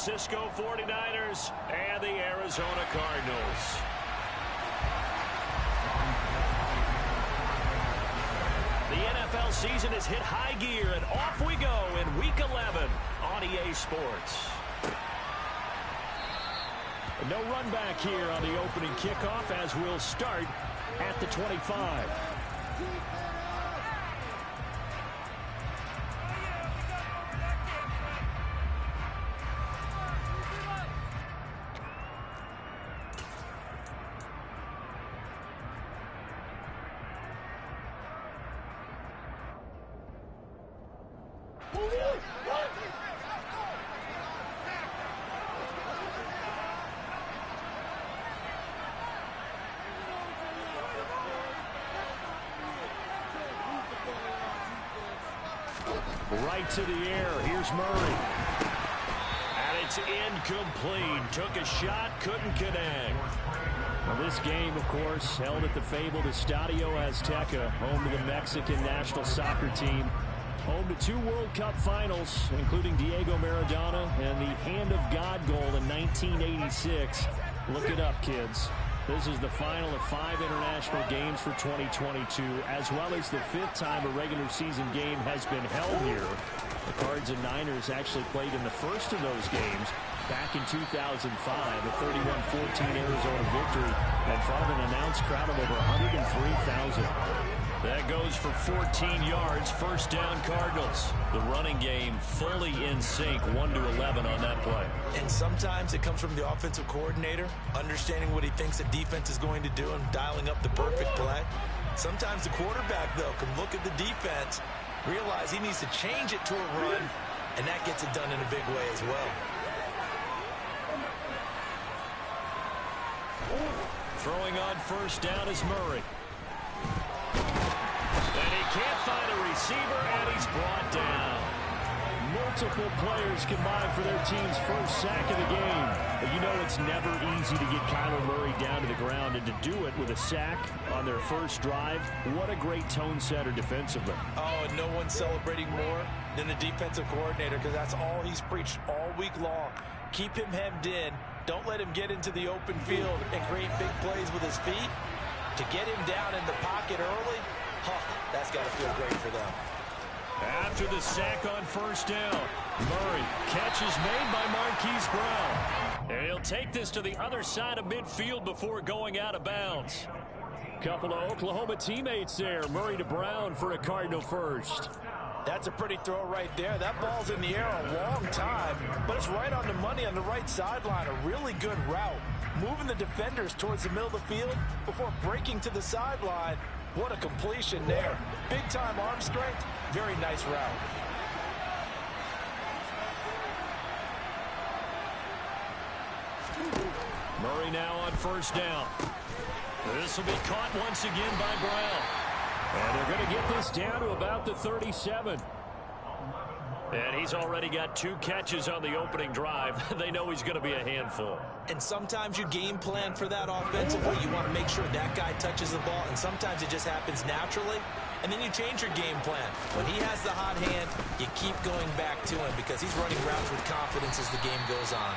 Francisco 49ers and the Arizona Cardinals. The NFL season has hit high gear, and off we go in Week 11 on EA Sports. No run back here on the opening kickoff as we'll start at the 25. Right to the air. Here's Murray. And it's incomplete. Took a shot, couldn't connect. Now this game, of course, held at the fabled Estadio Azteca, home to the Mexican national soccer team. Home to 2 World Cup finals, including Diego Maradona and the Hand of God goal in 1986. Look it up, kids. This is the final of 5 international games for 2022, as well as the 5th time a regular season game has been held here. The Cards and Niners actually played in the first of those games back in 2005, a 31-14 Arizona victory in front of an announced crowd of over 103,000. That goes for 14 yards. First down, Cardinals. The running game fully in sync, 1-11 on that play. And sometimes it comes from the offensive coordinator, understanding what he thinks the defense is going to do and dialing up the perfect play. Sometimes the quarterback, though, can look at the defense, realize he needs to change it to a run, and that gets it done in a big way as well. Throwing on first down is Murray. And he can't find a receiver, and he's brought down. Multiple players combined for their team's first sack of the game. But you know it's never easy to get Kyler Murray down to the ground, and to do it with a sack on their first drive, what a great tone setter defensively. Oh, and no one's celebrating more than the defensive coordinator, because that's all he's preached all week long. Keep him hemmed in. Don't let him get into the open field and create big plays with his feet. To get him down in the pocket early, that's got to feel great for them. After the sack on first down, Murray, catch is made by Marquise Brown. And he'll take this to the other side of midfield before going out of bounds. Couple of Oklahoma teammates there. Murray to Brown for a Cardinal first. That's a pretty throw right there. That ball's in the air a long time, but it's right on the money on the right sideline. A really good route. Moving the defenders towards the middle of the field before breaking to the sideline. What a completion there. Big-time arm strength. Very nice route. Murray now on first down. This will be caught once again by Brown. And they're going to get this down to about the 37. And he's already got 2 catches on the opening drive. They know he's going to be a handful. And sometimes you game plan for that offensively. You want to make sure that guy touches the ball, and sometimes it just happens naturally. And then you change your game plan. When he has the hot hand, you keep going back to him because he's running routes with confidence as the game goes on.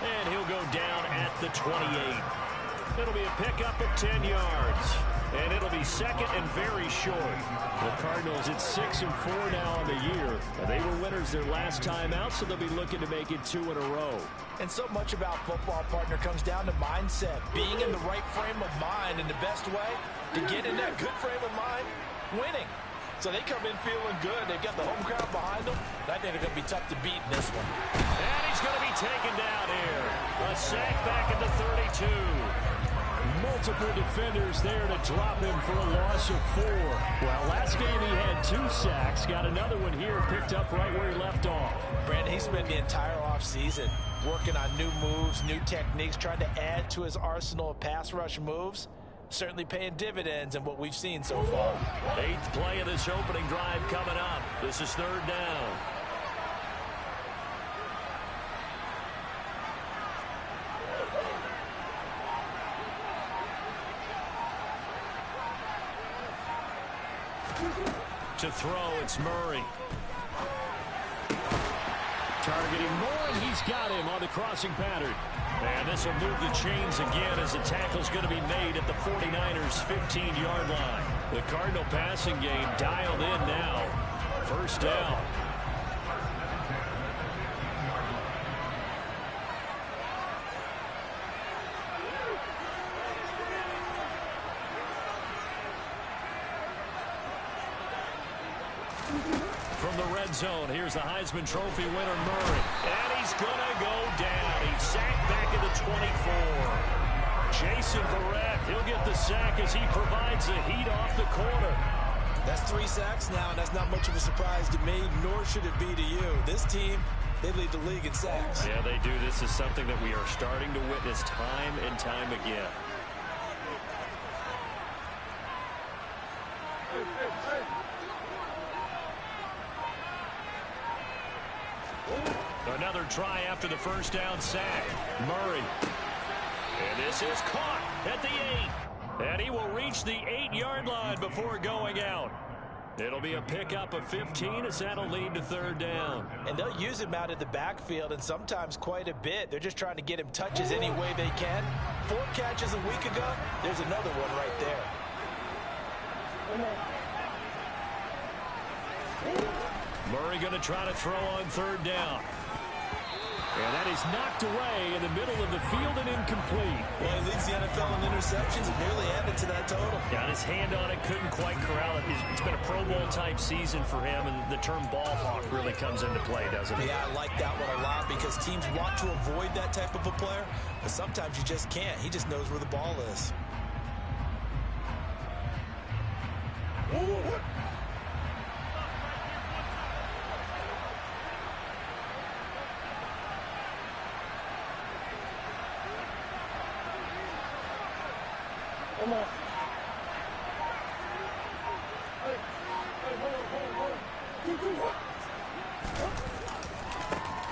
And he'll go down at the 28. It'll be a pickup of 10 yards. And it'll be second and very short. The Cardinals at 6-4 now on the year. They were winners their last time out, so they'll be looking to make it 2 in a row. And so much about football, partner, comes down to mindset. Being in the right frame of mind, and the best way to get in that good frame of mind, winning. So they come in feeling good. They've got the home crowd behind them. I think they're going to be tough to beat in this one. And he's going to be taken down here. A sack back at the 32. Multiple defenders there to drop him for a loss of 4. Well, last game he had 2 sacks. Got another one here picked up right where he left off. Brandon, he spent the entire offseason working on new moves, new techniques, trying to add to his arsenal of pass rush moves. Certainly paying dividends in what we've seen so far. 8th play of this opening drive coming up. This is 3rd down. To throw, it's Murray. Targeting more, and he's got him on the crossing pattern. And this will move the chains again as the tackle's going to be made at the 49ers' 15-yard line. The Cardinal passing game dialed in now. First down. From the red zone, here's the Heisman Trophy winner, Murray. And he's going to go down. He's sacked back at the 24. Jason Verrett, he'll get the sack as he provides the heat off the corner. That's 3 sacks now, and that's not much of a surprise to me, nor should it be to you. This team, they lead the league in sacks. Yeah, they do. This is something that we are starting to witness time and time again. Another try after the first down sack. Murray. And this is caught at the 8. And he will reach the 8-yard line before going out. It'll be a pickup of 15 as that'll lead to third down. And they'll use him out in the backfield, and sometimes quite a bit. They're just trying to get him touches any way they can. 4 catches a week ago. There's another one right there. Murray going to try to throw on third down. And that is knocked away in the middle of the field and incomplete. Well, he leads the NFL in interceptions and nearly added to that total. Got his hand on it, couldn't quite corral it. It's been a Pro Bowl type season for him, and the term ball hawk really comes into play, doesn't it? Yeah, I like that one a lot because teams want to avoid that type of a player, but sometimes you just can't. He just knows where the ball is.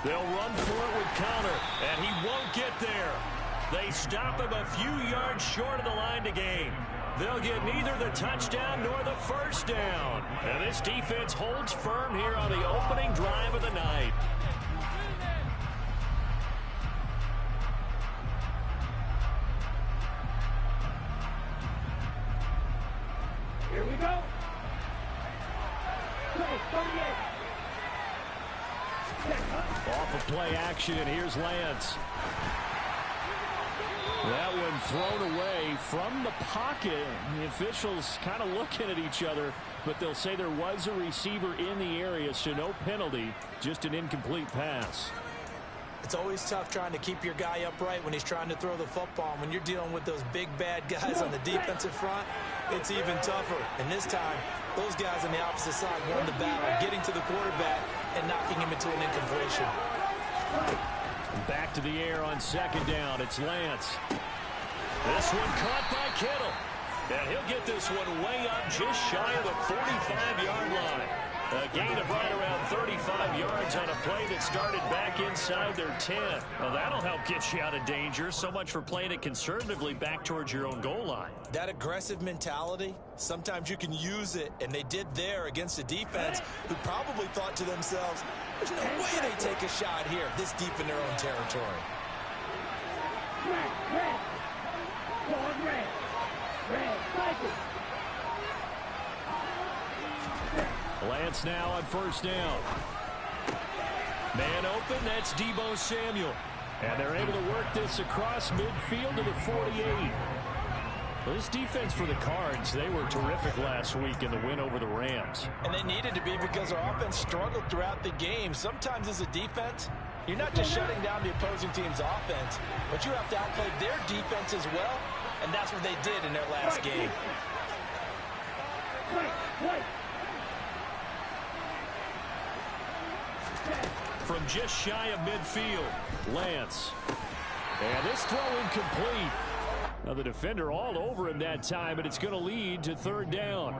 They'll run for it with counter, and he won't get there. They stop him a few yards short of the line to gain. They'll get neither the touchdown nor the first down. And this defense holds firm here on the opening drive of the night. Here we go. Off of play action, and here's Lance. That one thrown away from the pocket. The officials kind of looking at each other, but they'll say there was a receiver in the area, so no penalty, just an incomplete pass. It's always tough trying to keep your guy upright when he's trying to throw the football. When you're dealing with those big, bad guys on the defensive front, it's even tougher. And this time, those guys on the opposite side won the battle, getting to the quarterback and knocking him into an incompletion. Back to the air on second down. It's Lance. This one caught by Kittle. And he'll get this one way up just shy of the 45-yard line. A gain of right around 35 yards on a play that started back inside their 10. Well, that'll help get you out of danger. So much for playing it conservatively back towards your own goal line. That aggressive mentality, sometimes you can use it, and they did there against a defense who probably thought to themselves, there's no way they take a shot here this deep in their own territory. Lance now on first down. Man open, that's Deebo Samuel. And they're able to work this across midfield to the 48. Well, this defense for the Cards, they were terrific last week in the win over the Rams. And they needed to be because our offense struggled throughout the game. Sometimes as a defense, you're not just shutting down the opposing team's offense, but you have to outplay their defense as well, and that's what they did in their last game. From just shy of midfield, Lance. And this throw incomplete. Now the defender all over him that time, but it's going to lead to third down.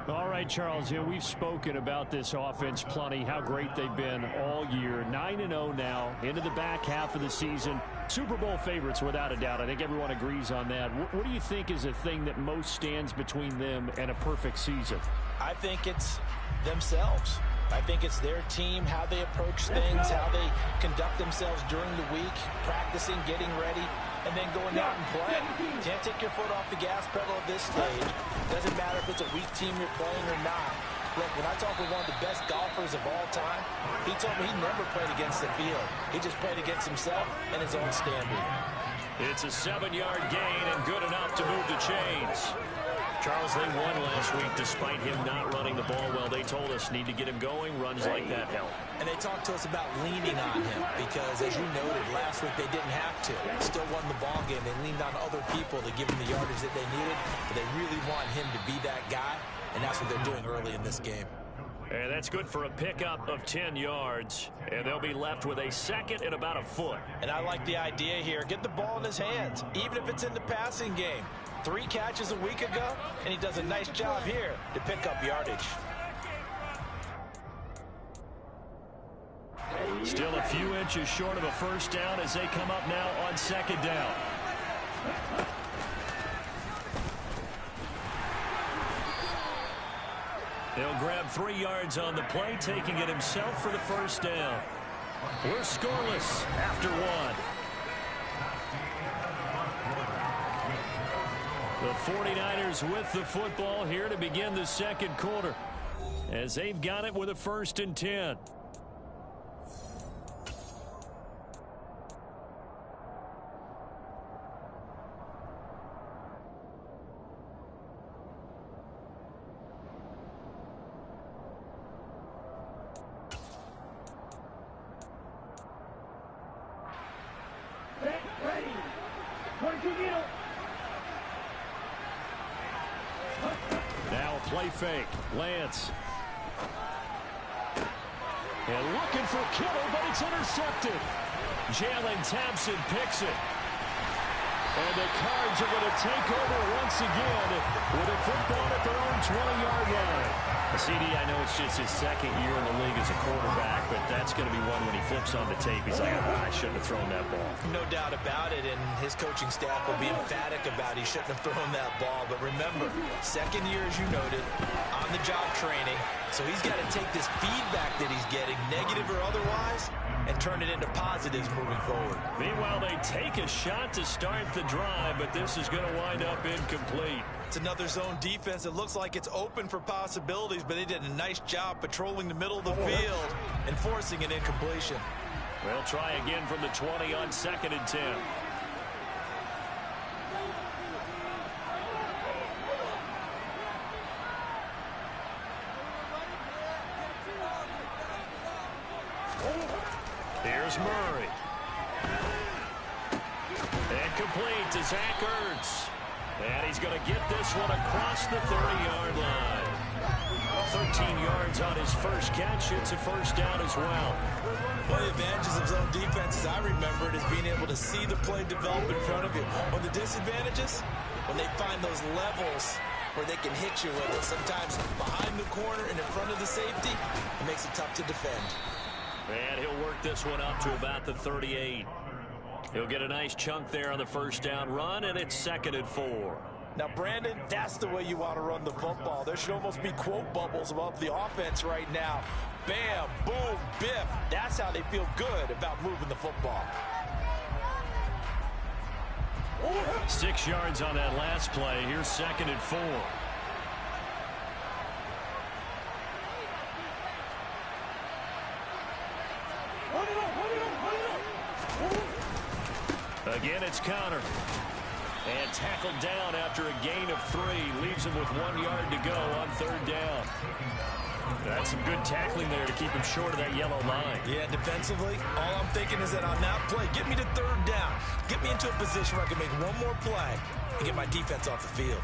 All right, Charles, we've spoken about this offense plenty, how great they've been all year. 9-0 now, into the back half of the season. Super Bowl favorites, without a doubt. I think everyone agrees on that. What do you think is the thing that most stands between them and a perfect season? I think it's themselves. I think it's their team, how they approach things, how they conduct themselves during the week, practicing, getting ready, and then going out and playing. Can't take your foot off the gas pedal at this stage. Doesn't matter if it's a weak team you're playing or not. Look, when I talk with one of the best golfers of all time, he told me he never played against the field. He just played against himself and his own standard. It's a 7-yard gain and good enough to move the chains. Charles, they won last week despite him not running the ball well. They told us need to get him going. Runs like that help. And they talked to us about leaning on him because, as you noted, last week they didn't have to. Still won the ball game. They leaned on other people to give him the yardage that they needed, but they really want him to be that guy, and that's what they're doing early in this game. And that's good for a pickup of 10 yards. And they'll be left with a second and about a foot. And I like the idea here. Get the ball in his hands, even if it's in the passing game. 3 catches a week ago, and he does a nice job here to pick up yardage. Still a few inches short of a first down as they come up now on second down. He'll grab 3 yards on the play, taking it himself for the first down. We're scoreless after 1. The 49ers with the football here to begin the second quarter as they've got it with a 1st and 10. Ready. 22 needle. Now a play fake. Lance. And looking for Kittle, but it's intercepted. Jalen Thompson picks it. And the Cards are going to take over once again with a football at their own 20-yard line. CD, I know it's just his second year in the league as a quarterback, but that's going to be one when he flips on the tape. He's like, I shouldn't have thrown that ball. No doubt about it, and his coaching staff will be emphatic about he shouldn't have thrown that ball. But remember, second year, as you noted, on-the-job training. So he's got to take this feedback that he's getting, negative or otherwise, and turn it into positives moving forward. Meanwhile, they take a shot to start the drive, but this is going to wind up incomplete. It's another zone defense. It looks like it's open for possibilities, but they did a nice job patrolling the middle of the field and forcing an incompletion. They'll try again from the 20 on 2nd and 10. Here's Murray. And complete to Zach Ertz. And he's going to get this one across the 30-yard line. 13 yards on his first catch. It's a first down as well. One of the advantages of zone defense, as I remember it, is being able to see the play develop in front of you. One of the disadvantages, when they find those levels where they can hit you with it. Sometimes behind the corner and in front of the safety, it makes it tough to defend. And he'll work this one up to about the 38. He'll get a nice chunk there on the first down run, and it's 2nd and 4. Now, Brandon, that's the way you want to run the football. There should almost be quote bubbles above the offense right now. Bam, boom, biff. That's how they feel good about moving the football. 6 yards on that last play. Here's 2nd and 4. Again, it's Connor. And tackled down after a gain of 3. Leaves him with 1 yard to go on 3rd down. That's some good tackling there to keep him short of that yellow line. Yeah, defensively, all I'm thinking is that on that play, get me to 3rd down. Get me into a position where I can make one more play and get my defense off the field.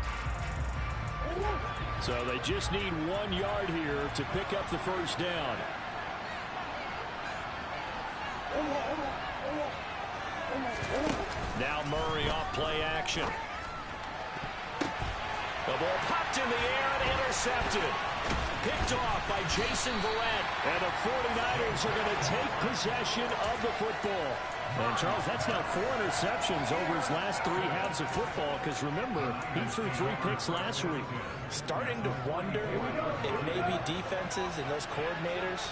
So they just need 1 yard here to pick up the first down. Now Murray off play action. The ball popped in the air and intercepted. Picked off by Jason Verrett. And the 49ers are going to take possession of the football. And, Charles, that's now 4 interceptions over his last 3 halves of football because, remember, he threw 3 picks last week. Starting to wonder if maybe defenses and those coordinators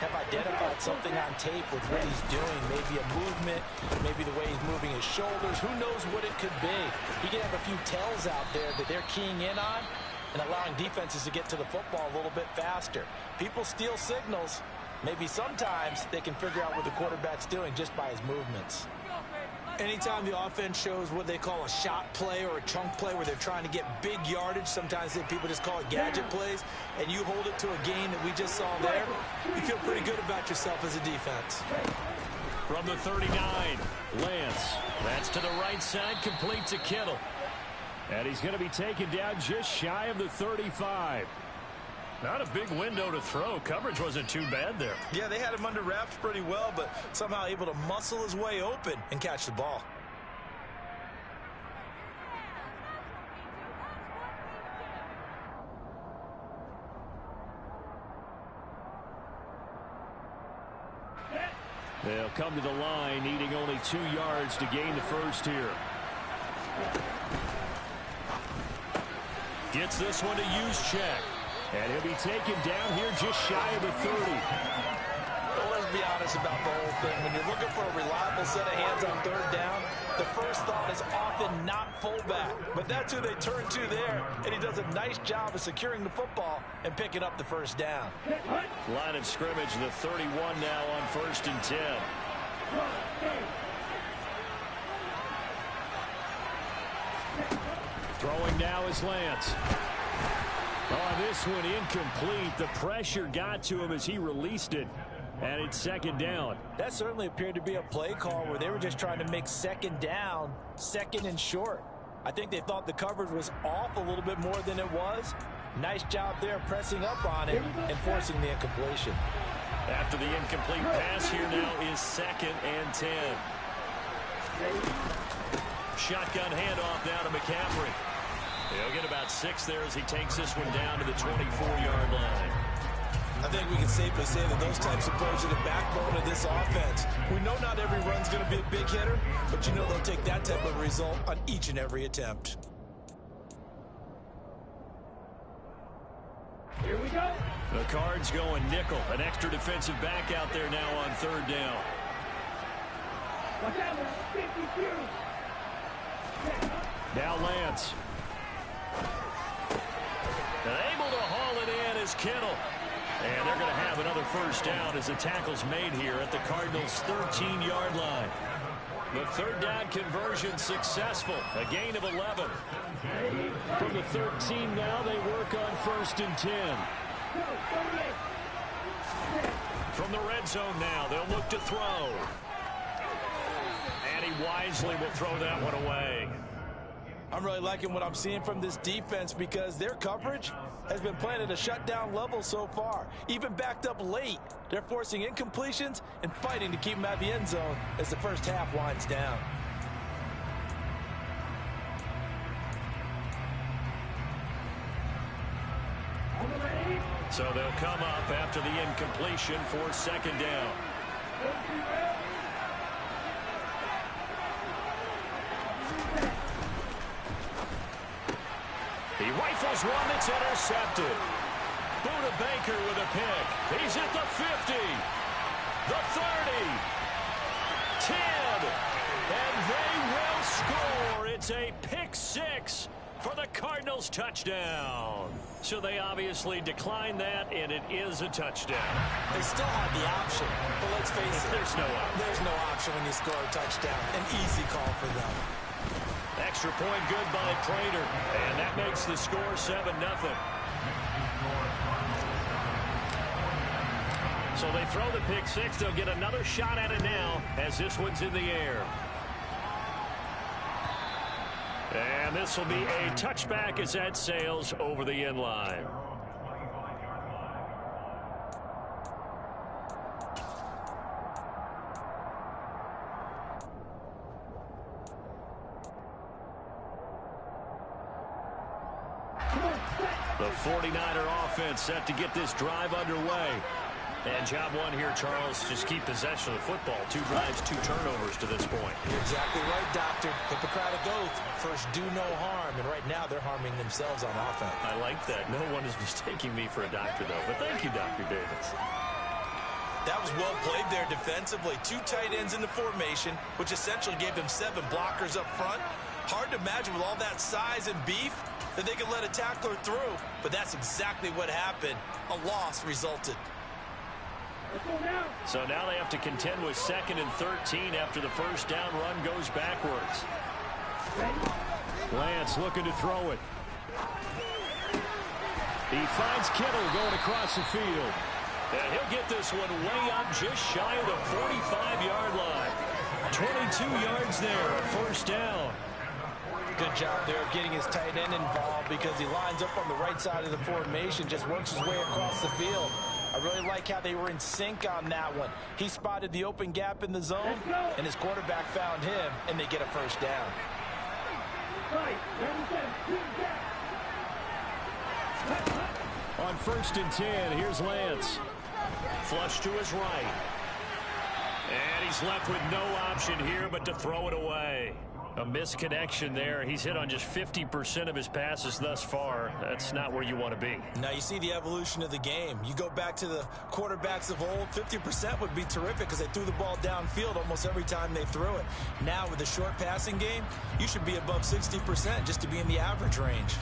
have identified something on tape with what he's doing. Maybe a movement, maybe the way he's moving his shoulders. Who knows what it could be? He can have a few tells out there that they're keying in on and allowing defenses to get to the football a little bit faster. People steal signals. Maybe sometimes they can figure out what the quarterback's doing just by his movements. Anytime the offense shows what they call a shot play or a chunk play where they're trying to get big yardage, sometimes people just call it gadget plays, and you hold it to a game that we just saw there, you feel pretty good about yourself as a defense. From the 39, Lance. That's to the right side, complete to Kittle. And he's going to be taken down just shy of the 35. Not a big window to throw. Coverage wasn't too bad there. Yeah, they had him under wraps pretty well, but somehow able to muscle his way open and catch the ball. They'll come to the line, needing only 2 yards to gain the first here. Gets this one to Juszczyk. And he'll be taken down here just shy of the 30. Well, let's be honest about the whole thing. When you're looking for a reliable set of hands on 3rd down, the first thought is often not fullback. But that's who they turn to there, and he does a nice job of securing the football and picking up the first down. Line of scrimmage, the 31 now on 1st and 10. Throwing now is Lance. Oh, this one incomplete. The pressure got to him as he released it. And it's 2nd down. That certainly appeared to be a play call where they were just trying to make 2nd down, 2nd and short. I think they thought the coverage was off a little bit more than it was. Nice job there pressing up on it and forcing the incompletion. After the incomplete pass, here now is 2nd and 10. Shotgun handoff now to McCaffrey. He'll get about 6 there as he takes this one down to the 24-yard line. I think we can safely say that those types of plays are the backbone of this offense. We know not every run's going to be a big hitter, but you know they'll take that type of result on each and every attempt. Here we go. The Cards going nickel. An extra defensive back out there now on 3rd down. Watch out, 52. Now Lance. And able to haul it in is Kittle. And they're going to have another first down as the tackle's made here at the Cardinals' 13-yard line. The 3rd down conversion successful. A gain of 11. From the 13 now, they work on 1st and 10. From the red zone now, they'll look to throw. And he wisely will throw that one away. I'm really liking what I'm seeing from this defense because their coverage has been playing at a shutdown level so far. Even backed up late, they're forcing incompletions and fighting to keep them out of the end zone as the first half winds down. So they'll come up after the incompletion for 2nd down. He rifles one that's intercepted. Buda Baker with a pick. He's at the 50, the 30, 10, and they will score. It's a pick 6 for the Cardinals touchdown. So they obviously declined that, and it is a touchdown. They still have the option, but let's face it. There's no option. There's no option when you score a touchdown. An easy call for them. Extra point good by Prater, and that makes the score 7-0. So they throw the pick 6. They'll get another shot at it now as this one's in the air. And this will be a touchback as that sails over the end line. The 49er offense set to get this drive underway. And job one here, Charles, just keep possession of the football. 2 drives, 2 turnovers to this point. You're exactly right, Doctor. Hippocratic oath. First, do no harm. And right now, they're harming themselves on offense. I like that. No one is mistaking me for a doctor, though. But thank you, Dr. Davis. That was well played there defensively. 2 tight ends in the formation, which essentially gave them 7 blockers up front. Hard to imagine with all that size and beef that they could let a tackler through. But that's exactly what happened. A loss resulted. So now they have to contend with 2nd and 13 after the first down run goes backwards. Lance looking to throw it. He finds Kittle going across the field. And he'll get this one way up just shy of the 45-yard line. 22 yards there, a first down. Good job there of getting his tight end involved because he lines up on the right side of the formation, just works his way across the field. I really like how they were in sync on that one. He spotted the open gap in the zone, and his quarterback found him, and they get a first down. On 1st and 10, here's Lance. Flush to his right. And he's left with no option here but to throw it away. A misconnection there. He's hit on just 50% of his passes thus far. That's not where you want to be. Now you see the evolution of the game. You go back to the quarterbacks of old, 50% would be terrific because they threw the ball downfield almost every time they threw it. Now with the short passing game, you should be above 60% just to be in the average range.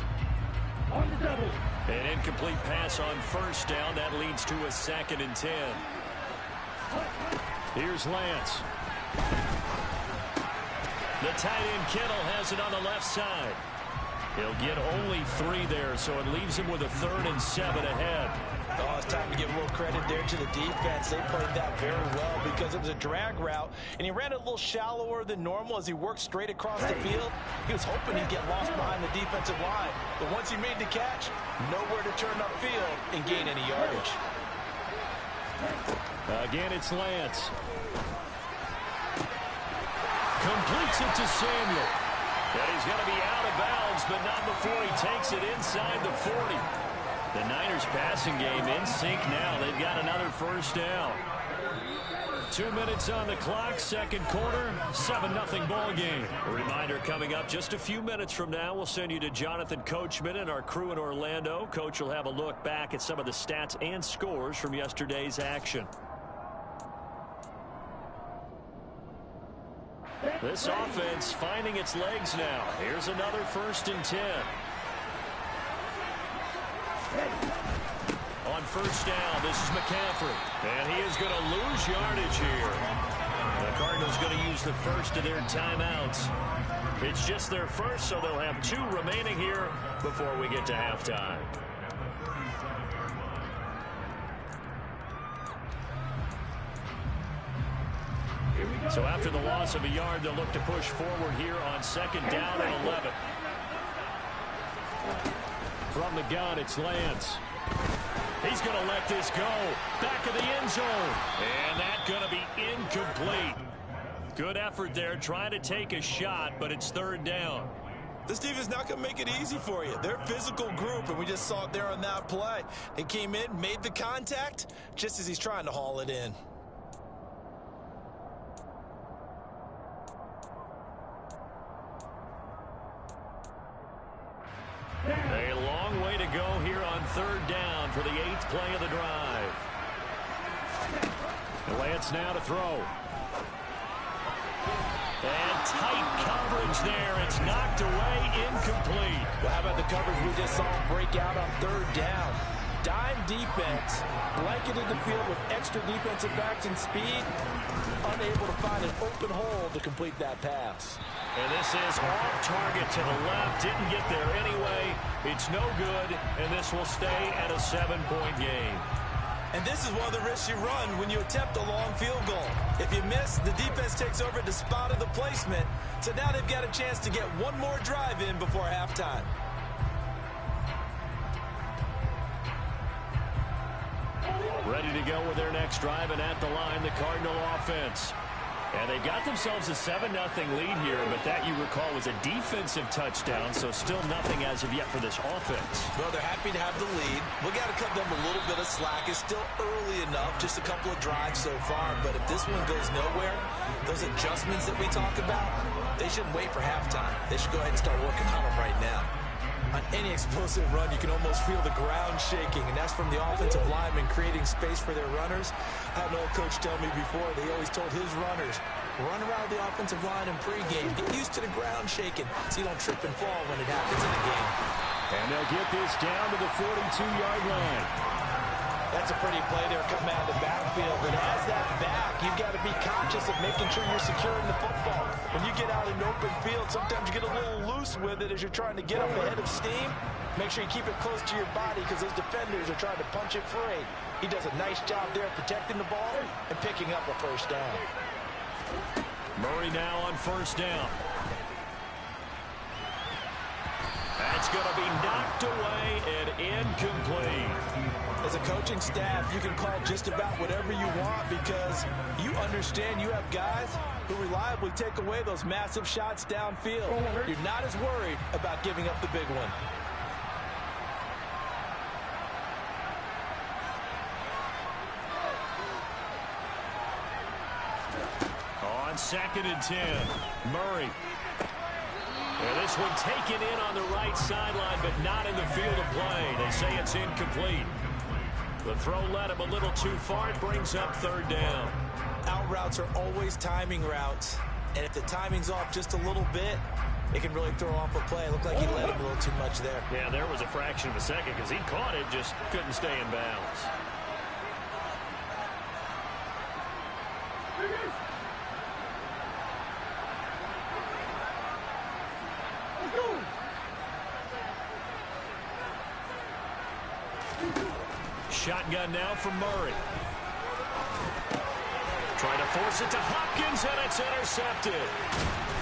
An incomplete pass on first down. That leads to a 2nd and 10. Here's Lance. The tight end Kittle has it on the left side. He'll get only 3 there, so it leaves him with a 3rd and 7 ahead. Oh, it's time to give a little credit there to the defense. They played that very well because it was a drag route, and he ran it a little shallower than normal as he worked straight across the field. He was hoping he'd get lost behind the defensive line, but once he made the catch, nowhere to turn upfield and gain any yardage. Again, it's Lance. Completes it to Samuel. And he's going to be out of bounds, but not before he takes it inside the 40. The Niners passing game in sync now. They've got another first down. 2 minutes on the clock, 2nd quarter, 7-0 ball game. A reminder coming up just a few minutes from now. We'll send you to Jonathan Coachman and our crew in Orlando. Coach will have a look back at some of the stats and scores from yesterday's action. This offense finding its legs now. Here's another 1st and 10. On first down, this is McCaffrey. And he is going to lose yardage here. The Cardinals going to use the first of their timeouts. It's just their first, so they'll have 2 remaining here before we get to halftime. So after the loss of a yard, they'll look to push forward here on 2nd down and 11. From the gun, it's Lance. He's going to let this go. Back of the end zone. And that's going to be incomplete. Good effort there, trying to take a shot, but it's 3rd down. This defense not going to make it easy for you. They're a physical group, and we just saw it there on that play. They came in, made the contact, just as he's trying to haul it in. A long way to go here on 3rd down for the 8th play of the drive. Lance now to throw. And tight coverage there. It's knocked away, incomplete. Well, how about the coverage we just saw break out on 3rd down? Dime defense, blanketed the field with extra defensive backs and speed, unable to find an open hole to complete that pass. And this is off target to the left. Didn't get there anyway. It's no good, and this will stay at a 7-point game. And this is one of the risks you run when you attempt a long field goal. If you miss, the defense takes over at the spot of the placement. So now they've got a chance to get one more drive in before halftime. Ready to go with their next drive, and at the line, the Cardinal offense. And they got themselves a 7-0 lead here, but that, you recall, was a defensive touchdown, so still nothing as of yet for this offense. Well, they're happy to have the lead. We got to cut them a little bit of slack. It's still early enough, just a couple of drives so far, but if this one goes nowhere, those adjustments that we talk about, they shouldn't wait for halftime. They should go ahead and start working on them right now. On any explosive run, you can almost feel the ground shaking, and that's from the offensive linemen creating space for their runners. I had an old coach tell me before, they always told his runners, run around the offensive line in pregame. Get used to the ground shaking so you don't trip and fall when it happens in the game. And they'll get this down to the 42-yard line. That's a pretty play there coming out of the backfield. But as that back, you've got to be conscious of making sure you're securing the football. When you get out in open field, sometimes you get a little loose with it as you're trying to get up ahead of steam. Make sure you keep it close to your body because those defenders are trying to punch it free. He does a nice job there protecting the ball and picking up a first down. Murray now on first down. That's going to be knocked away and incomplete. As a coaching staff, you can call just about whatever you want because you understand you have guys who reliably take away those massive shots downfield. You're not as worried about giving up the big one. On 2nd and 10, Murray. And this one taken in on the right sideline, but not in the field of play. They say it's incomplete. The throw led him a little too far. It brings up 3rd down. Out routes are always timing routes, and if the timing's off just a little bit, it can really throw off a play. It looked like he led him a little too much there. Yeah, there was a fraction of a second because he caught it, just couldn't stay in bounds. Shotgun now from Murray. Trying to force it to Hopkins, and it's intercepted.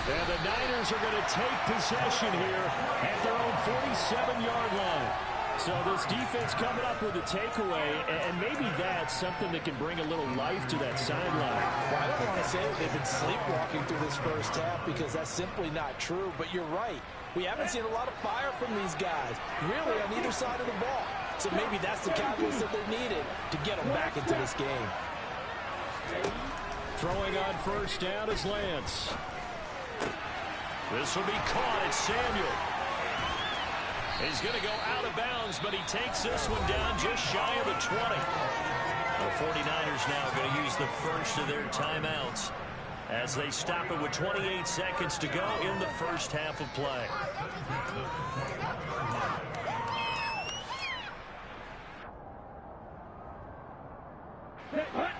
And the Niners are going to take possession here at their own 47-yard line. So this defense coming up with a takeaway, and maybe that's something that can bring a little life to that sideline. Well, I don't want to say that they've been sleepwalking through this first half because that's simply not true, but you're right. We haven't seen a lot of fire from these guys, really, on either side of the ball. So maybe that's the catalyst that they needed to get them back into this game. Throwing on first down is Lance. This will be caught. It's Samuel. He's going to go out of bounds, but he takes this one down just shy of the 20. The 49ers now going to use the first of their timeouts as they stop it with 28 seconds to go in the first half of play.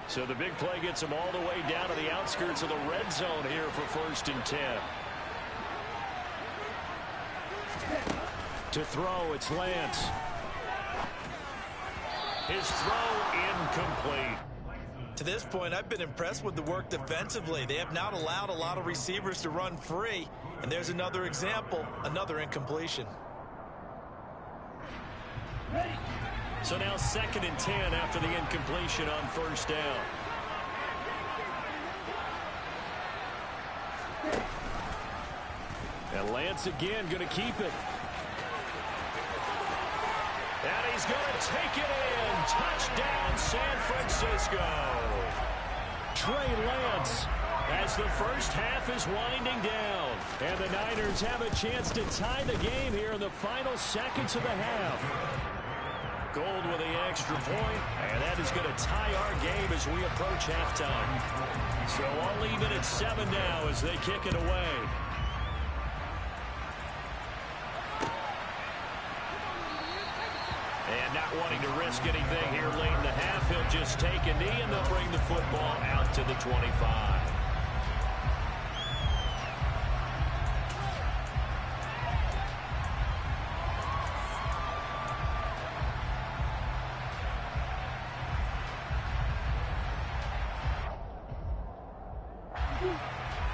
So the big play gets them all the way down to the outskirts of the red zone here for 1st and 10. To throw, it's Lance. His throw incomplete. To this point, I've been impressed with the work defensively. They have not allowed a lot of receivers to run free. And there's another example, another incompletion. So now 2nd and 10 after the incompletion on first down. And Lance again going to keep it. And he's going to take it in. Touchdown, San Francisco. Trey Lance as the first half is winding down. And the Niners have a chance to tie the game here in the final seconds of the half. Gold with the extra point, and that is going to tie our game as we approach halftime. So all even at 7 now as they kick it away. And not wanting to risk anything here late in the half, he'll just take a knee and they'll bring the football out to the 25.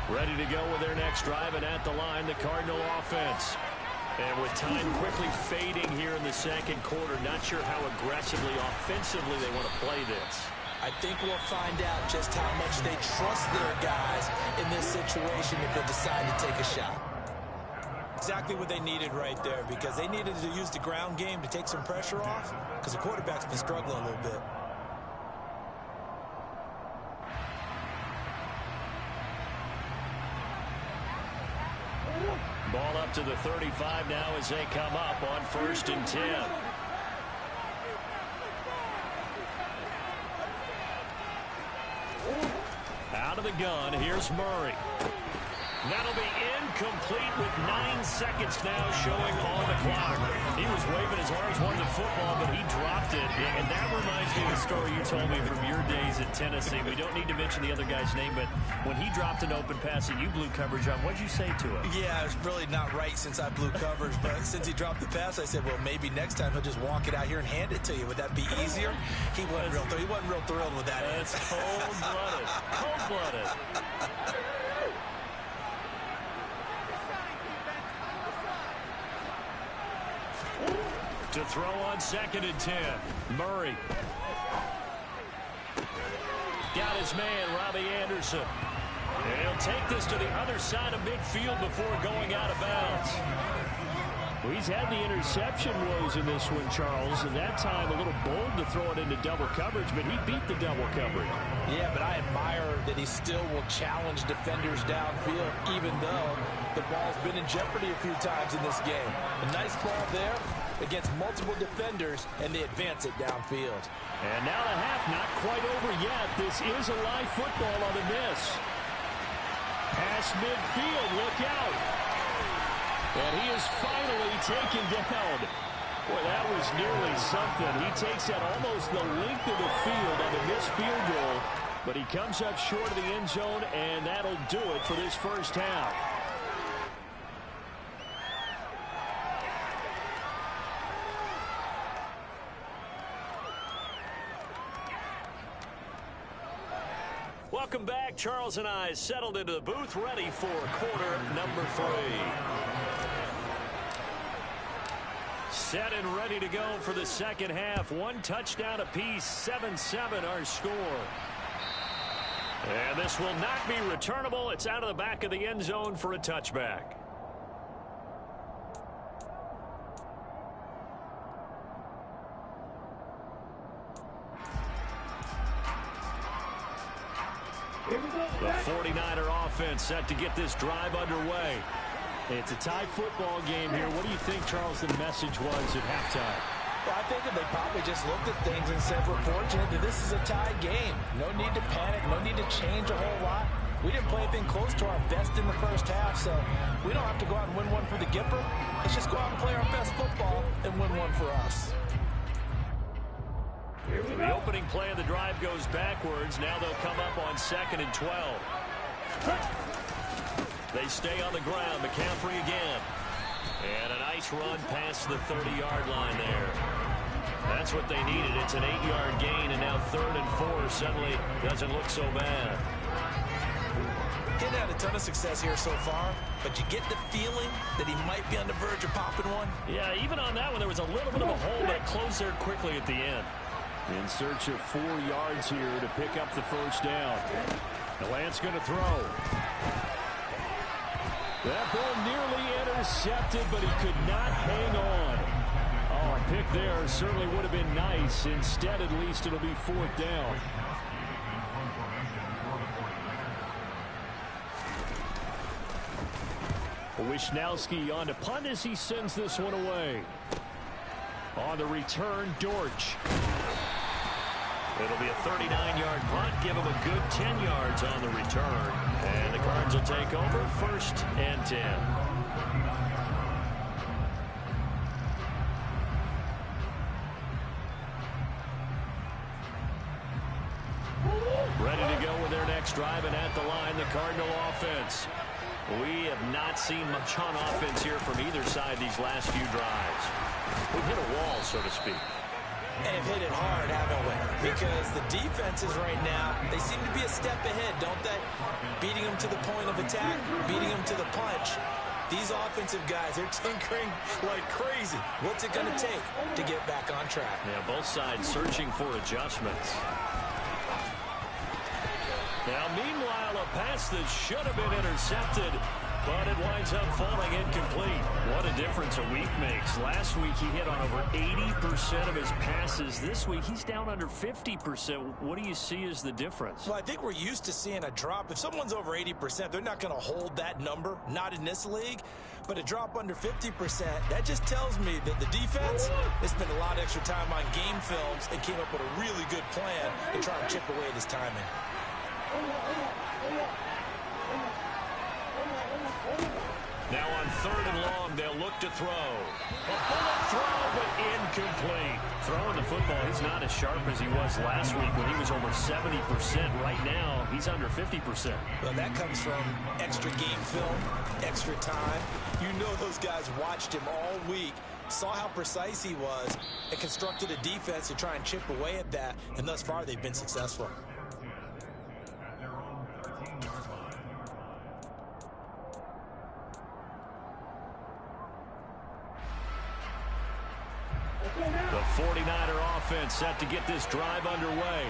Ready to go with their next drive, and at the line, the Cardinal offense. And with time quickly fading here in the second quarter, not sure how aggressively, offensively they want to play this. I think we'll find out just how much they trust their guys in this situation if they decide to take a shot. Exactly what they needed right there, because they needed to use the ground game to take some pressure off, because the quarterback's been struggling a little bit. Ball up to the 35 now as they come up on 1st and 10. Out of the gun, here's Murray. That'll be incomplete with 9 seconds now showing on the clock. He was waving his arms, wanted the football, but he dropped it. And that reminds me of the story you told me from your days at Tennessee. We don't need to mention the other guy's name, but when he dropped an open pass and you blew coverage on, what'd you say to him? Yeah, it's really not right since I blew coverage, but since he dropped the pass, I said, well, maybe next time he'll just walk it out here and hand it to you. Would that be easier? He wasn't real thrilled with that. That's cold-blooded. Cold-blooded. To throw on 2nd and 10. Murray. Got his man, Robbie Anderson. And he'll take this to the other side of midfield before going out of bounds. Well, he's had the interception woes in this one, Charles, and that time a little bold to throw it into double coverage, but he beat the double coverage. Yeah, but I admire that he still will challenge defenders downfield, even though the ball's been in jeopardy a few times in this game. A nice ball there against multiple defenders, and they advance it downfield. And now the half not quite over yet. This is a live football on the miss. Past midfield, look out. And he is finally taken down. Boy, that was nearly something. He takes that almost the length of the field on the missed field goal, but he comes up short of the end zone, and that'll do it for this first half. Welcome back. Charles and I settled into the booth, ready for quarter number 3. Set and ready to go for the second half. 1 touchdown apiece, 7-7 our score. And this will not be returnable. It's out of the back of the end zone for a touchback. The 49er offense set to get this drive underway. It's a tie football game here. What do you think, Charles, the message was at halftime? Well, I think that they probably just looked at things and said, we're fortunate that this is a tie game. No need to panic, no need to change a whole lot. We didn't play anything close to our best in the first half, so we don't have to go out and win one for the Gipper. Let's just go out and play our best football and win one for us. The opening play of the drive goes backwards. Now they'll come up on 2nd and 12. They stay on the ground. McCaffrey again. And a nice run past the 30-yard line there. That's what they needed. It's an 8-yard gain, and now 3rd and 4 suddenly doesn't look so bad. Didn't have a ton of success here so far, but you get the feeling that he might be on the verge of popping one. Yeah, even on that one, there was a little bit of a hole, but it closed there quickly at the end. In search of 4 yards here to pick up the first down. The Lance going to throw. That ball nearly intercepted, but he could not hang on. Oh, a pick there certainly would have been nice. Instead, at least, it'll be 4th down. Wishnowski on to punt as he sends this one away. On the return, Dortch. It'll be a 39-yard punt. Give him a good 10 yards on the return. And the Cards will take over 1st and 10. Ready to go with their next drive, and at the line, the Cardinal offense. We have not seen much on offense here from either side these last few drives. We've hit a wall, so to speak. And hit it hard, haven't we? Because the defenses right now, they seem to be a step ahead, don't they? Beating them to the point of attack, beating them to the punch. These offensive guys, they're tinkering like crazy. What's it going to take to get back on track? Yeah, both sides searching for adjustments. Now, meanwhile, a pass that should have been intercepted, but it winds up falling incomplete. What a difference a week makes. Last week, he hit on over 80% of his passes. This week, he's down under 50%. What do you see as the difference? Well, I think we're used to seeing a drop. If someone's over 80%, they're not going to hold that number, not in this league. But a drop under 50%, that just tells me that the defense has spent a lot of extra time on game films and came up with a really good plan to try and chip away at his timing. Now on 3rd and long, they'll look to throw. A bullet throw, but incomplete. Throwing the football, he's not as sharp as he was last week when he was over 70%. Right now, he's under 50%. Well, that comes from extra game film, extra time. You know those guys watched him all week, saw how precise he was, and constructed a defense to try and chip away at that, and thus far they've been successful. The 49er offense set to get this drive underway.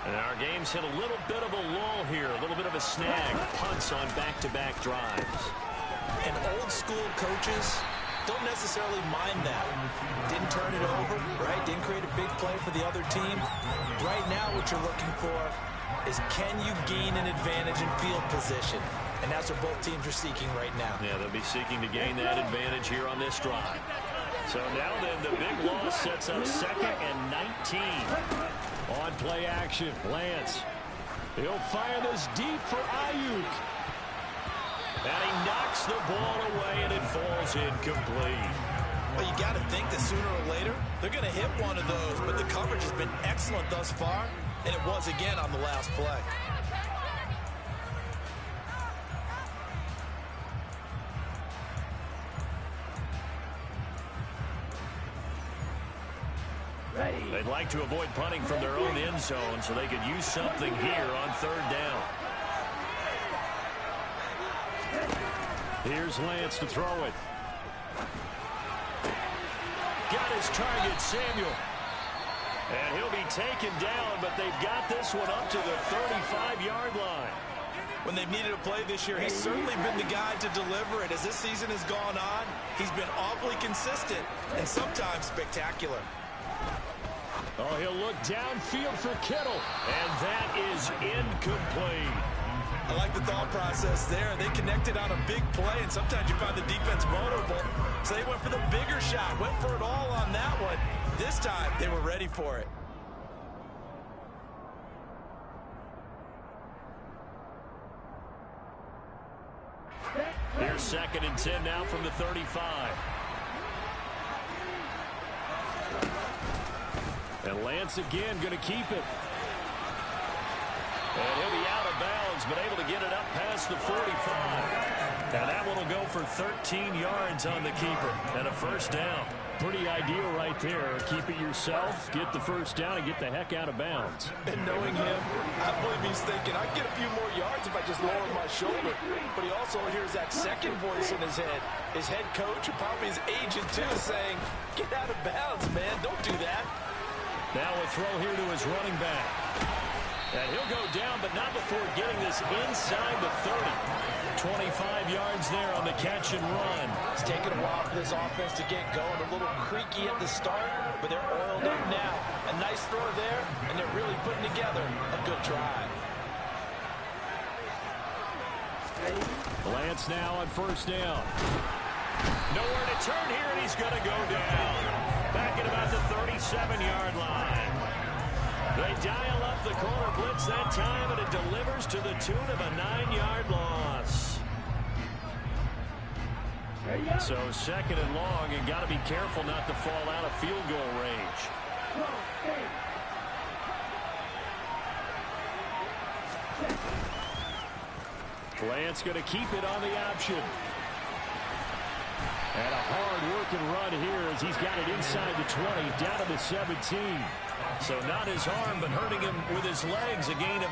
And our game's hit a little bit of a lull here, a little bit of a snag. Punts on back-to-back drives. And old-school coaches don't necessarily mind that. Didn't turn it over, right? Didn't create a big play for the other team. Right now what you're looking for is, can you gain an advantage in field position? And that's what both teams are seeking right now. Yeah, they'll be seeking to gain that advantage here on this drive. So now then, the big loss sets up 2nd and 19. On play action, Lance. He'll fire this deep for Ayuk. And he knocks the ball away, and it falls incomplete. Well, you got to think that sooner or later, they're going to hit one of those. But the coverage has been excellent thus far, and it was again on the last play. They'd like to avoid punting from their own end zone so they could use something here on 3rd down. Here's Lance to throw it. Got his target, Samuel. And he'll be taken down, but they've got this one up to the 35-yard line. When they've needed a play this year, he's certainly been the guy to deliver it. As this season has gone on, he's been awfully consistent and sometimes spectacular. Oh, he'll look downfield for Kittle, and that is incomplete. I like the thought process there. They connected on a big play, and sometimes you find the defense vulnerable. So they went for the bigger shot, went for it all on that one. This time, they were ready for it. Here's 2nd and 10 now from the 35. And Lance again going to keep it. And he'll be out of bounds, but able to get it up past the 45. Now that one will go for 13 yards on the keeper and a 1st down. Pretty ideal right there. Keep it yourself, get the 1st down, and get the heck out of bounds. And knowing him, I believe he's thinking, I'd get a few more yards if I just lower my shoulder. But he also hears that second voice in his head. His head coach, and probably his agent too, saying, get out of bounds, man. Don't do that. Now a throw here to his running back. And he'll go down, but not before getting this inside the 30. 25 yards there on the catch and run. It's taken a while for this offense to get going. A little creaky at the start, but they're oiled up now. A nice throw there, and they're really putting together a good drive. Lance now on 1st down. Nowhere to turn here, and he's going to go down. Back at about the 37-yard line. They dial up the corner blitz that time, and it delivers to the tune of a 9-yard loss. So 2nd and long, and got to be careful not to fall out of field goal range. Lance going to keep it on the option. And a hard-working run here as he's got it inside the 20, down to the 17. So not his arm, but hurting him with his legs. A gain of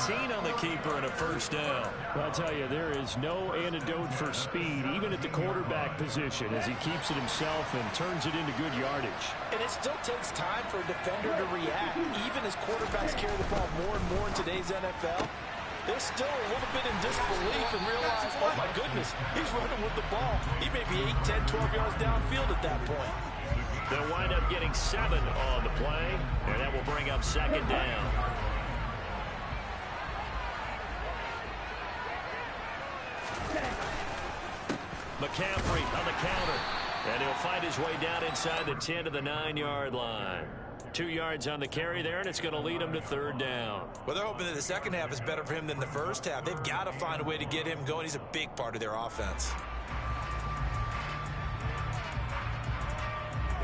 19 on the keeper and a 1st down. Well, I'll tell you, there is no antidote for speed, even at the quarterback position, as he keeps it himself and turns it into good yardage. And it still takes time for a defender to react. Even as quarterbacks carry the ball more and more in today's NFL, they're still a little bit in disbelief and realize, oh my goodness, he's running with the ball. He may be 8, 10, 12 yards downfield at that point. They'll wind up getting 7 on the play, and that will bring up second down. McCaffrey on the counter, and he'll find his way down inside the 10 to the 9-yard line. 2 yards on the carry there, and it's going to lead him to third down. Well, they're hoping that the second half is better for him than the first half. They've got to find a way to get him going. He's a big part of their offense.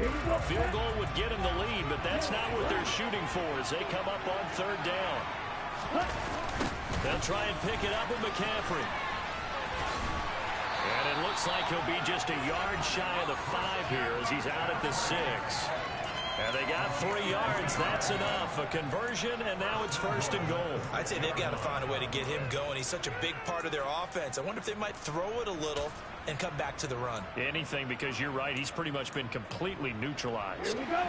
A field goal would get him the lead, but that's not what they're shooting for as they come up on third down. They'll try and pick it up with McCaffrey. And it looks like he'll be just a yard shy of the 5 here as he's out at the 6. And they got 3 yards. That's enough. A conversion, and now it's first and goal. I'd say they've got to find a way to get him going. He's such a big part of their offense. I wonder if they might throw it a little and come back to the run. Anything, because you're right. He's pretty much been completely neutralized. Here we go.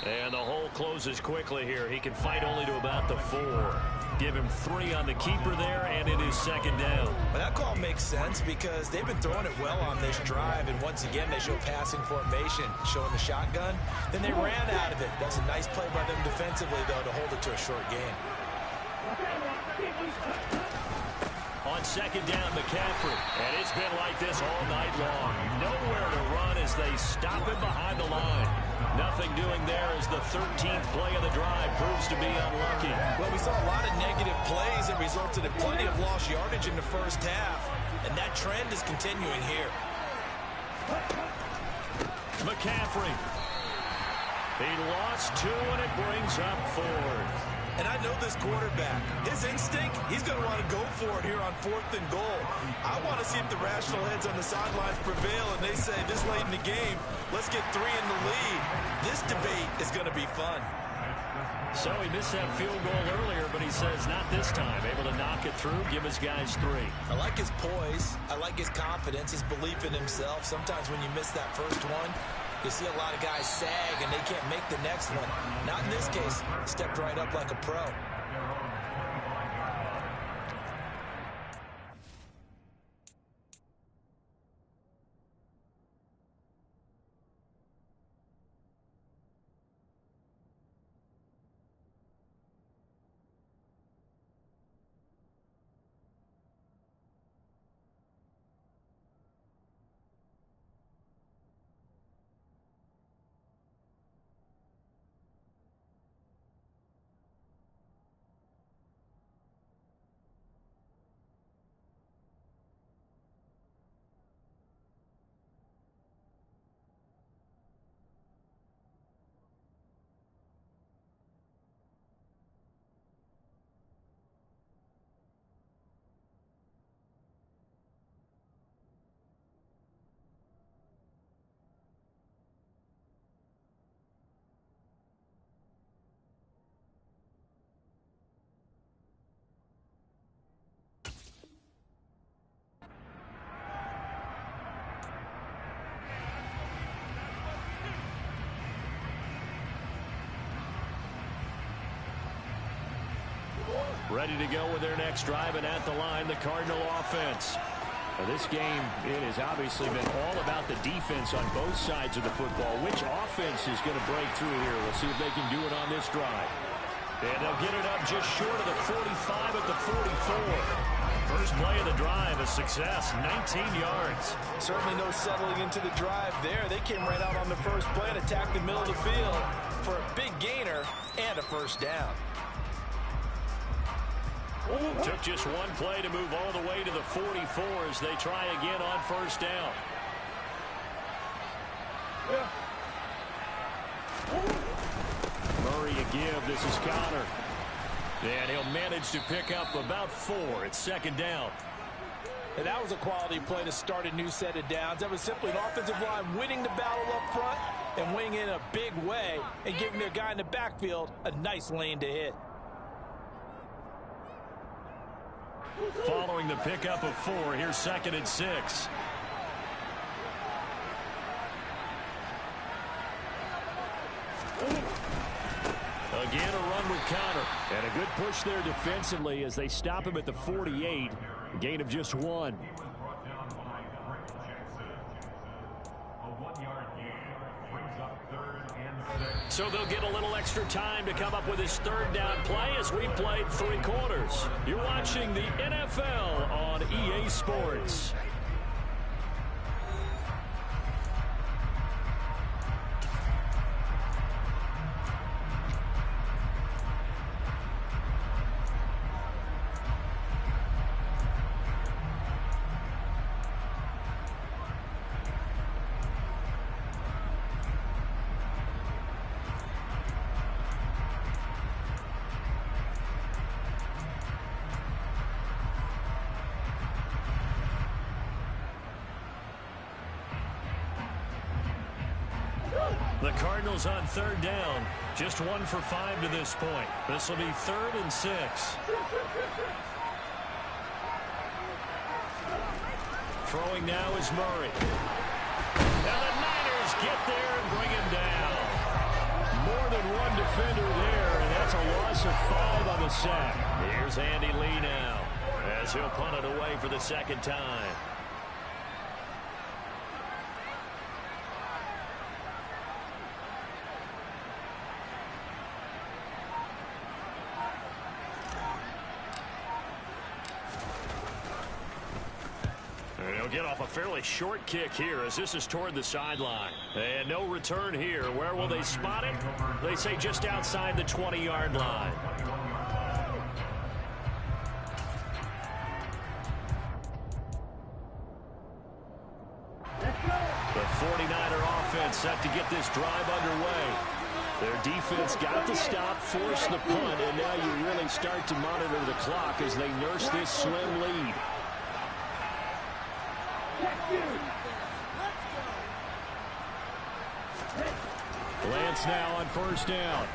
And the hole closes quickly here. He can fight only to about the 4. Give him 3 on the keeper there, and it is second down. Well, that call makes sense because they've been throwing it well on this drive, and once again, they show passing formation, showing the shotgun. Then they ran out of it. That's a nice play by them defensively, though, to hold it to a short game. On second down, McCaffrey. And it's been like this all night long. Nowhere to run as they stop him behind the line. Nothing doing there as the 13th play of the drive proves to be unlucky. Well, we saw a lot of negative plays that resulted in plenty of lost yardage in the first half, and that trend is continuing here. McCaffrey. He lost 2, and it brings up 4th. And I know this quarterback. His instinct, he's going to want to go for it here on 4th and goal. I want to see if the rational heads on the sidelines prevail and they say this late in the game, let's get 3 in the lead. This debate is going to be fun. So he missed that field goal earlier, but he says not this time. Able to knock it through, give his guys 3. I like his poise. I like his confidence, his belief in himself. Sometimes when you miss that first one, you see a lot of guys sag and they can't make the next one. Not in this case. Stepped right up like a pro. Ready to go with their next drive, and at the line, the Cardinal offense. Now, this game, it has obviously been all about the defense on both sides of the football. Which offense is going to break through here? We'll see if they can do it on this drive. And they'll get it up just short of the 45 at the 44. First play of the drive, a success, 19 yards. Certainly no settling into the drive there. They came right out on the first play and attacked the middle of the field for a big gainer and a first down. Took just one play to move all the way to the 44 as they try again on first down. Murray a give. This is Connor. And he'll manage to pick up about 4. It's second down. And that was a quality play to start a new set of downs. That was simply an offensive line winning the battle up front and winning in a big way and giving their guy in the backfield a nice lane to hit. Following the pickup of 4, here's second and 6. Again, a run with Connor. And a good push there defensively as they stop him at the 48. A gain of just 1. So they'll get a little extra time to come up with his third down play as we played 3 quarters. You're watching the NFL on EA Sports. The Cardinals on third down. Just 1 for 5 to this point. This will be 3rd and 6. Throwing now is Murray. Now the Niners get there and bring him down. More than one defender there, and that's a loss of 5 on the sack. Here's Andy Lee now as he'll punt it away for the 2nd time. Get off a fairly short kick here as this is toward the sideline. And no return here. Where will they spot it? They say just outside the 20-yard line. The 49er offense set to get this drive underway. Their defense got the stop, forced the punt, and now you really start to monitor the clock as they nurse this slim lead. Lance now on 1st down.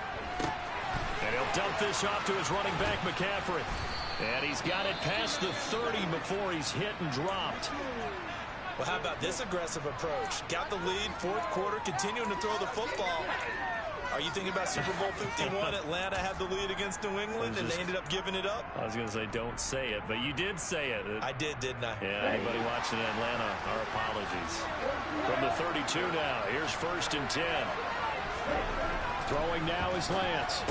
And he'll dump this off to his running back, McCaffrey. And he's got it past the 30 before he's hit and dropped. Well, how about this aggressive approach? Got the lead, 4th quarter, continuing to throw the football. Are you thinking about Super Bowl 51? Atlanta had the lead against New England, and they ended up giving it up? I was going to say, don't say it, but you did say it. I did, didn't I? Yeah, anybody watching Atlanta, our apologies. From the 32 now, here's 1st and 10. Throwing now is Lance.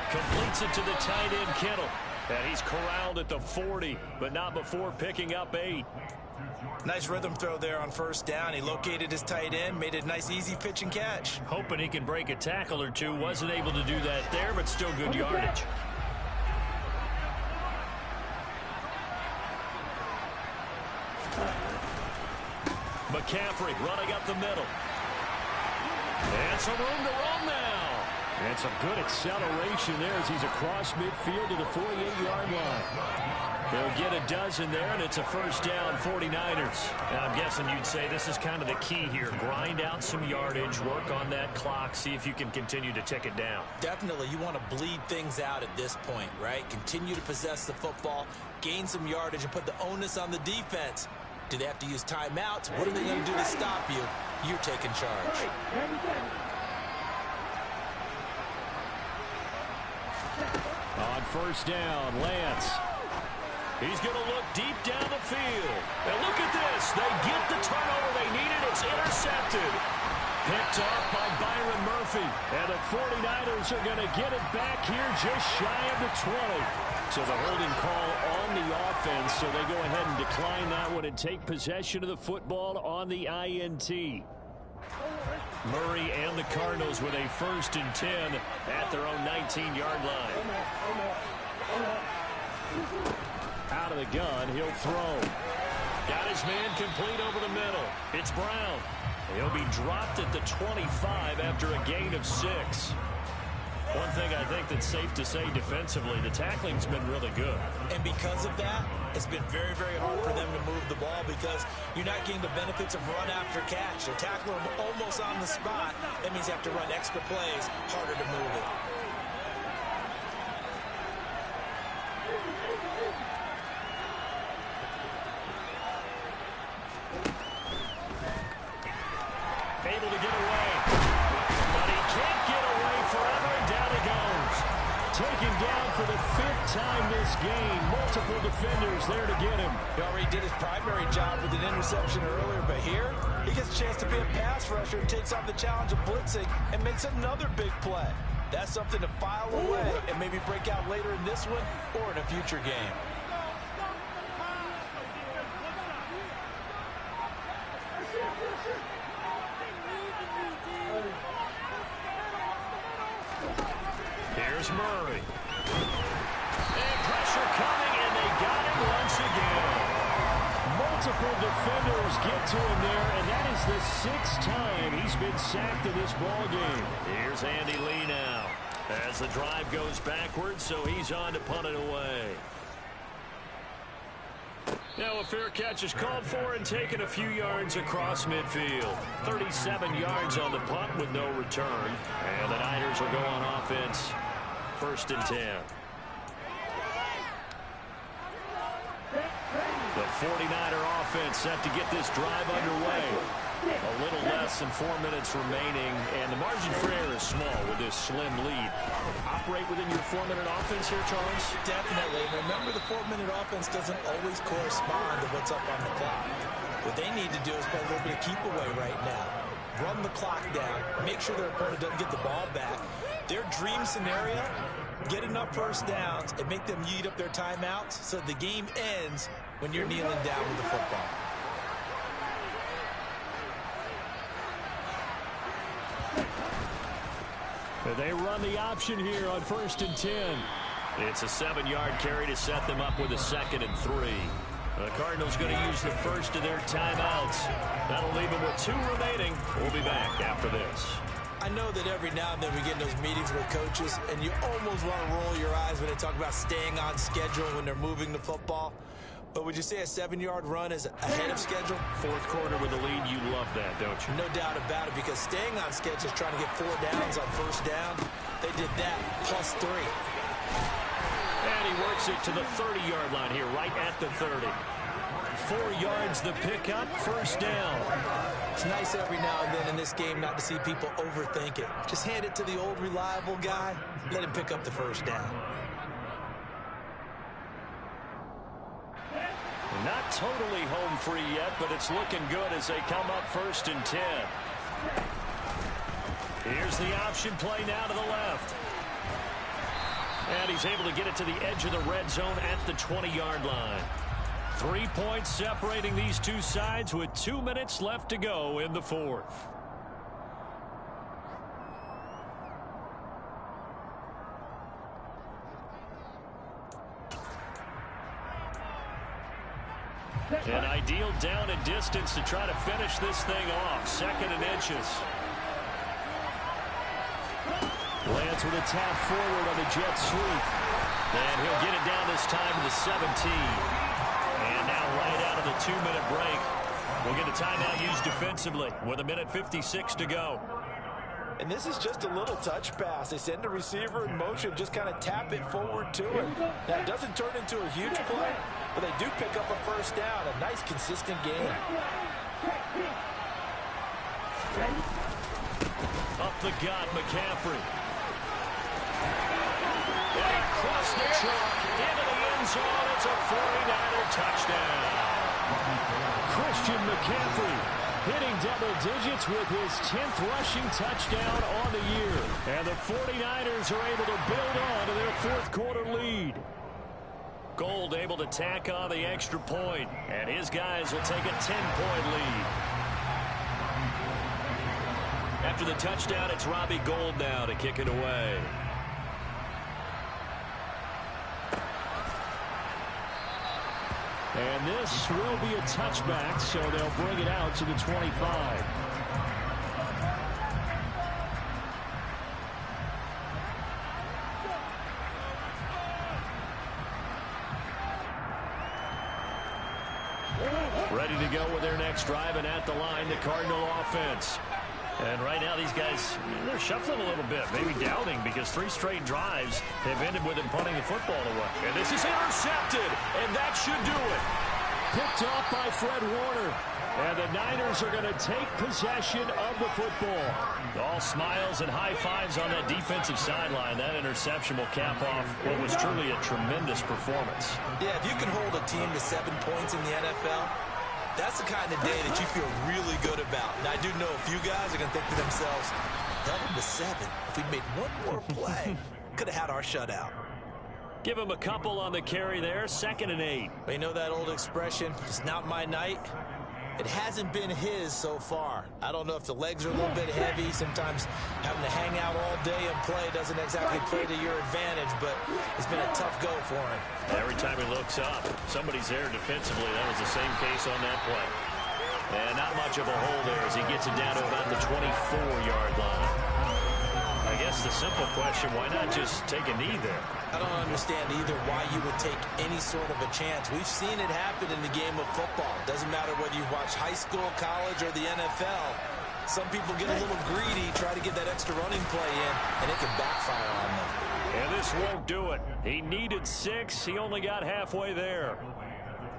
Completes it to the tight end, Kittle. And he's corralled at the 40, but not before picking up 8. Nice rhythm throw there on 1st down. He located his tight end, made it a nice, easy pitch and catch. Hoping he can break a tackle or two. Wasn't able to do that there, but still good yardage. McCaffrey running up the middle. And some room to run now. And some good acceleration there as he's across midfield to the 48-yard line. They'll get a dozen there, and it's a 1st down, 49ers. And I'm guessing you'd say this is kind of the key here. Grind out some yardage, work on that clock, see if you can continue to tick it down. Definitely, you want to bleed things out at this point, right? Continue to possess the football, gain some yardage, and put the onus on the defense. Do they have to use timeouts? What are they going to do to stop you? You're taking charge. On 1st down, Lance. He's going to look deep down the field. And look at this. They get the turnover they needed. It's intercepted. Picked off by Byron Murphy. And the 49ers are going to get it back here just shy of the 20. So the holding call on the offense. So they go ahead and decline that one and take possession of the football on the INT. Murray and the Cardinals with a 1st and 10 at their own 19-yard line. Out of the gun, he'll throw. Got his man complete over the middle. It's Brown. He'll be dropped at the 25 after a gain of 6. One thing I think that's safe to say defensively, the tackling's been really good. And because of that, it's been very, very hard for them to move the ball because you're not getting the benefits of run after catch. They're tackling them almost on the spot. That means you have to run extra plays, harder to move it. Able to get away. But he can't get away forever, and down he goes. for the 5th time this game. Multiple defenders there to get him. He already did his primary job with an interception earlier, but here he gets a chance to be a pass rusher and takes on the challenge of blitzing and makes another big play. That's something to file away and maybe break out later in this one or in a future game. Here's Murray. And pressure coming, and they got him once again. Multiple defenders get to him there, and that is the 6th time he's been sacked in this ball game. Here's Andy Lee now as the drive goes backwards, so he's on to punt it away. Now a fair catch is called for and taken a few yards across midfield. 37 yards on the punt with no return. And the Niners will go on offense. 1st and 10. The 49er offense set to get this drive underway. A little less than 4 minutes remaining, and the margin for error is small with this slim lead. Operate within your 4-minute offense here, Charles? Definitely. Remember, the 4-minute offense doesn't always correspond to what's up on the clock. What they need to do is play a little bit of keep away right now. Run the clock down. Make sure their opponent doesn't get the ball back. Their dream scenario, get enough first downs and make them eat up their timeouts so the game ends when you're kneeling down with the football. They run the option here on 1st and 10. It's a 7-yard carry to set them up with a 2nd and 3. The Cardinals going to use the first of their timeouts. That'll leave them with 2 remaining. We'll be back after this. I know that every now and then we get in those meetings with coaches, and you almost want to roll your eyes when they talk about staying on schedule when they're moving the football. But would you say a 7-yard run is ahead of schedule? 4th quarter with the lead, you love that, don't you? No doubt about it, because staying on schedule is trying to get 4 downs on 1st down. They did that plus 3. And he works it to the 30-yard line here, right at the 30. 4 yards the pickup, 1st down. It's nice every now and then in this game not to see people overthink it. Just hand it to the old reliable guy, let him pick up the 1st down. Not totally home free yet, but it's looking good as they come up 1st and 10. Here's the option play now to the left. And he's able to get it to the edge of the red zone at the 20-yard line. 3 points separating these two sides with 2 minutes left to go in the 4th. An ideal down and distance to try to finish this thing off. 2nd and inches. Lance with a tap forward on the jet sweep. And he'll get it down this time to the 17. And now right out of the 2-minute break, we'll get a timeout used defensively with 1:56 to go. And this is just a little touch pass. They send the receiver in motion, just kind of tap it forward to him. Now, it doesn't turn into a huge play, but they do pick up a 1st down. A nice, consistent game. Up the gut, McCaffrey. And across the chalk, into the end zone. It's a 49er touchdown. Christian McCaffrey hitting double digits with his 10th rushing touchdown on the year. And the 49ers are able to build on to their 4th quarter lead. Gold able to tack on the extra point, and his guys will take a 10-point lead. After the touchdown, it's Robbie Gould now to kick it away. And this will be a touchback, so they'll bring it out to the 25. Ready to go with their next drive, and at the line, the Cardinal offense. And right now, these guys, they're shuffling a little bit, maybe doubting, because 3 straight drives have ended with them punting the football away. And this is intercepted, and that should do it. Picked off by Fred Warner. And the Niners are going to take possession of the football. All smiles and high fives on that defensive sideline. That interception will cap off what was truly a tremendous performance. Yeah, if you can hold a team to 7 points in the NFL, that's the kind of day that you feel really good about. And I do know a few guys are going to think to themselves, held them to 7. If we'd made one more play, could have had our shutout. Give him a couple on the carry there. 2nd and 8. But you know that old expression, it's not my night? It hasn't been his so far. I don't know if the legs are a little bit heavy. Sometimes having to hang out all day and play doesn't exactly play to your advantage, but it's been a tough go for him. Every time he looks up, somebody's there defensively. That was the same case on that play. And not much of a hole there as he gets it down to about the 24-yard line. I guess the simple question, why not just take a knee there? I don't understand either why you would take any sort of a chance. We've seen it happen in the game of football. Doesn't matter whether you watch high school, college, or the NFL. Some people get a little greedy, try to get that extra running play in, and it can backfire on them. And this won't do it. He needed 6. He only got halfway there.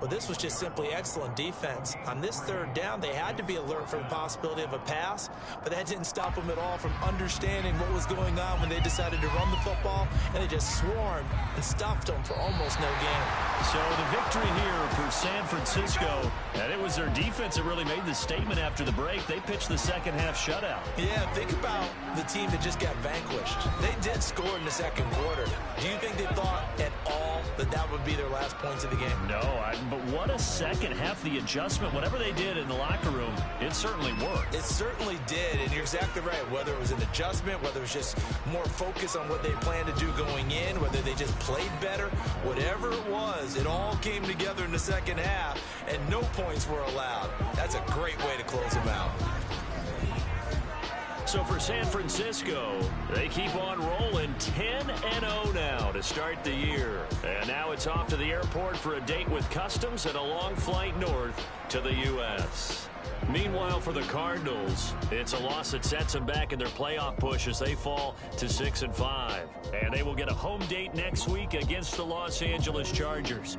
Well, this was just simply excellent defense. On this 3rd down, they had to be alert for the possibility of a pass, but that didn't stop them at all from understanding what was going on when they decided to run the football, and they just swarmed and stuffed them for almost no gain. So the victory here for San Francisco, and it was their defense that really made the statement after the break. They pitched the second half shutout. Yeah, think about the team that just got vanquished. They did score in the 2nd quarter. Do you think they thought at all that that would be their last points of the game? No, but what a second half. The adjustment, whatever they did in the locker room, it certainly worked. It certainly did, and you're exactly right. Whether it was an adjustment, whether it was just more focus on what they planned to do going in, whether they just played better, whatever it was, it all came together in the 2nd half, and no points were allowed. That's a great way to close them out. So for San Francisco, they keep on rolling 10-0 now to start the year. And now it's off to the airport for a date with Customs and a long flight north to the U.S. Meanwhile, for the Cardinals, it's a loss that sets them back in their playoff push as they fall to 6-5. And they will get a home date next week against the Los Angeles Chargers.